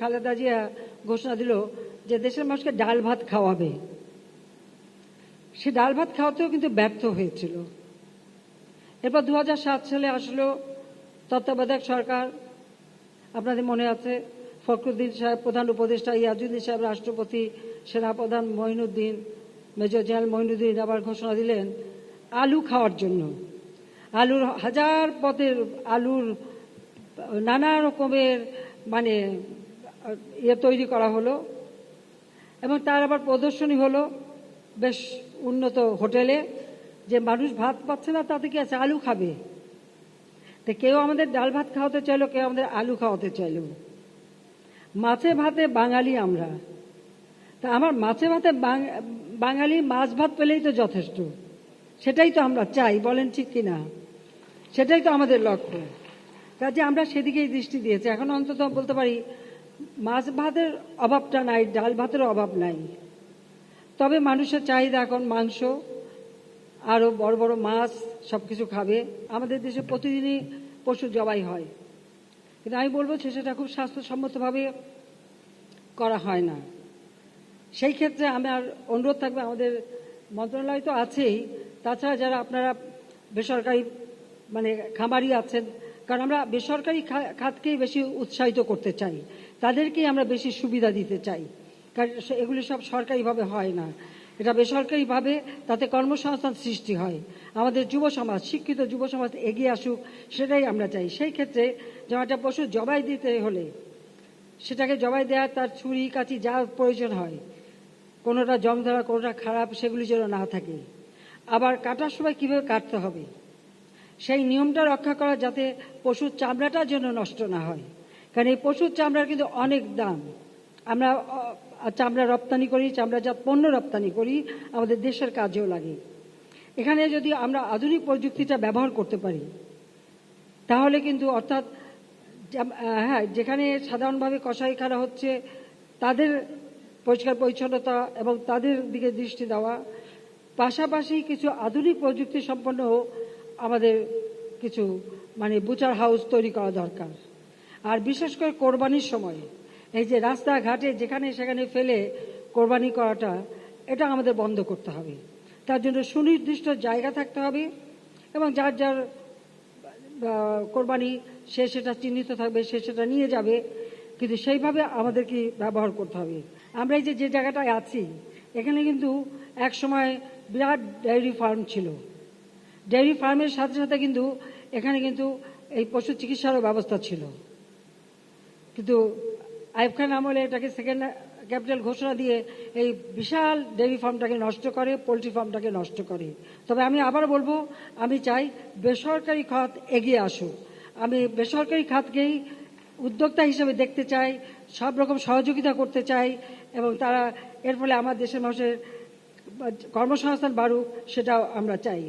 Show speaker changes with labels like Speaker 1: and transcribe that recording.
Speaker 1: খালেদা জিয়া ঘোষণা দিল যে দেশের মানুষকে ডাল ভাত খাওয়াবে। সে ডাল ভাত খাওয়াতেও কিন্তু ব্যর্থ হয়েছিল। এরপর 2007 সালে আসলো তত্ত্বাবধায়ক সরকার। আপনাদের মনে আছে, ফখরুদ্দিন সাহেব প্রধান উপদেষ্টা, ইয়াজুদ্দিন সাহেব রাষ্ট্রপতি, সেনাপ্রধান মঈনুদ্দিন, মেজর জেনারেল মঈনুদ্দিন আবার ঘোষণা দিলেন আলু খাওয়ার জন্য। আলুর হাজার পদের আলুর নানা রকমের মানে তৈরি করা হলো এবং তার আবার প্রদর্শনী হলো বেশ উন্নত হোটেলে, যে মানুষ ভাত পাচ্ছে না তাতে কি আছে, আলু খাবে। তো কেউ আমাদের ডাল ভাত খাওয়াতে চাইলো, কেউ আমাদের আলু খাওয়াতে চাইলো। মাছে ভাতে বাঙালি আমরা। তা আমার মাছে ভাতে বাঙালি, মাছ ভাত পেলেই তো যথেষ্ট। সেটাই তো আমরা চাই, বলেন ঠিক কিনা? সেটাই তো আমাদের লক্ষ্য। কাজে আমরা সেদিকেই দৃষ্টি দিয়েছি। এখন অন্তত বলতে পারি মাছ ভাতের অভাবটা নাই, ডাল ভাতের অভাব নাই। তবে মানুষের চাহিদা এখন মাংস, আরো বড় বড় মাছ সবকিছু খাবে। আমাদের দেশে প্রতিদিনই পশু জবাই হয়, কিন্তু আমি বলবো সেটা খুব স্বাস্থ্যসম্মতভাবে করা হয় না। সেই ক্ষেত্রে আমার অনুরোধ থাকবে, আমাদের মন্ত্রণালয় তো আছেই, তাছাড়া যারা আপনারা বেসরকারি মানে খামারি আছেন, কারণ আমরা বেসরকারি খাতকেই বেশি উৎসাহিত করতে চাই, তাদেরকেই আমরা বেশি সুবিধা দিতে চাই, কারণ এগুলি সব সরকারিভাবে হয় না, এটা বেসরকারিভাবে, তাতে কর্মসংস্থান সৃষ্টি হয়। আমাদের যুব সমাজ, শিক্ষিত যুব সমাজ এগিয়ে আসুক, সেটাই আমরা চাই। সেই ক্ষেত্রে যেমন একটা পশু জবাই দিতে হলে সেটাকে জবাই দেওয়ার তার ছুরি কাঁচি যা প্রয়োজন হয়, কোনোটা জং ধরা, কোনোটা খারাপ, সেগুলি যেন না থাকে। আবার কাটার সময় কীভাবে কাটতে হবে সেই নিয়মটা রক্ষা করা, যাতে পশুর চামড়াটা যেন নষ্ট না হয়। কারণ এই পশুর চামড়ার কিন্তু অনেক দাম। আমরা চামড়া রপ্তানি করি, চামড়াজাত পণ্য রপ্তানি করি, আমাদের দেশের কাজেও লাগে। এখানে যদি আমরা আধুনিক প্রযুক্তিটা ব্যবহার করতে পারি তাহলে কিন্তু, অর্থাৎ হ্যাঁ, যেখানে সাধারণভাবে কসাইখানা হচ্ছে তাদের পরিষ্কার পরিচ্ছন্নতা এবং তাদের দিকে দৃষ্টি দেওয়া, পাশাপাশি কিছু আধুনিক প্রযুক্তি সম্পন্ন আমাদের কিছু মানে বুচার হাউস তৈরি করা দরকার। আর বিশেষ করে কোরবানির সময় এই যে রাস্তাঘাটে যেখানে সেখানে ফেলে কোরবানি করাটা, এটা আমাদের বন্ধ করতে হবে। তার জন্য সুনির্দিষ্ট জায়গা থাকতে হবে এবং যার যার কোরবানি সে সেটা চিহ্নিত থাকবে, সে সেটা নিয়ে যাবে, কিন্তু সেইভাবে আমাদেরকে ব্যবহার করতে হবে। আমরা এই যে জায়গাটায় আছি, এখানে কিন্তু এক সময় বিরাট ডেয়ারি ফার্ম ছিল। ডেয়ারি ফার্মের সাথে সাথে কিন্তু এখানে কিন্তু এই পশু চিকিৎসারও ব্যবস্থা ছিল, কিন্তু আইয়ুব খান আমলে এটাকে সেকেন্ড ক্যাপিটাল ঘোষণা দিয়ে এই বিশাল ডেয়ারি ফার্মটাকে নষ্ট করে, পোলট্রি ফার্মটাকে নষ্ট করে। তবে আমি আবার বলবো, আমি চাই বেসরকারি খাত এগিয়ে আসুক। আমি বেসরকারি খাতকেই উদ্যোক্তা হিসেবে দেখতে চাই, সব রকম সহযোগিতা করতে চাই এবং তারা এর ফলে আমার দেশের মানুষের কর্মসংস্থান বাড়ুক, সেটাও আমরা চাই।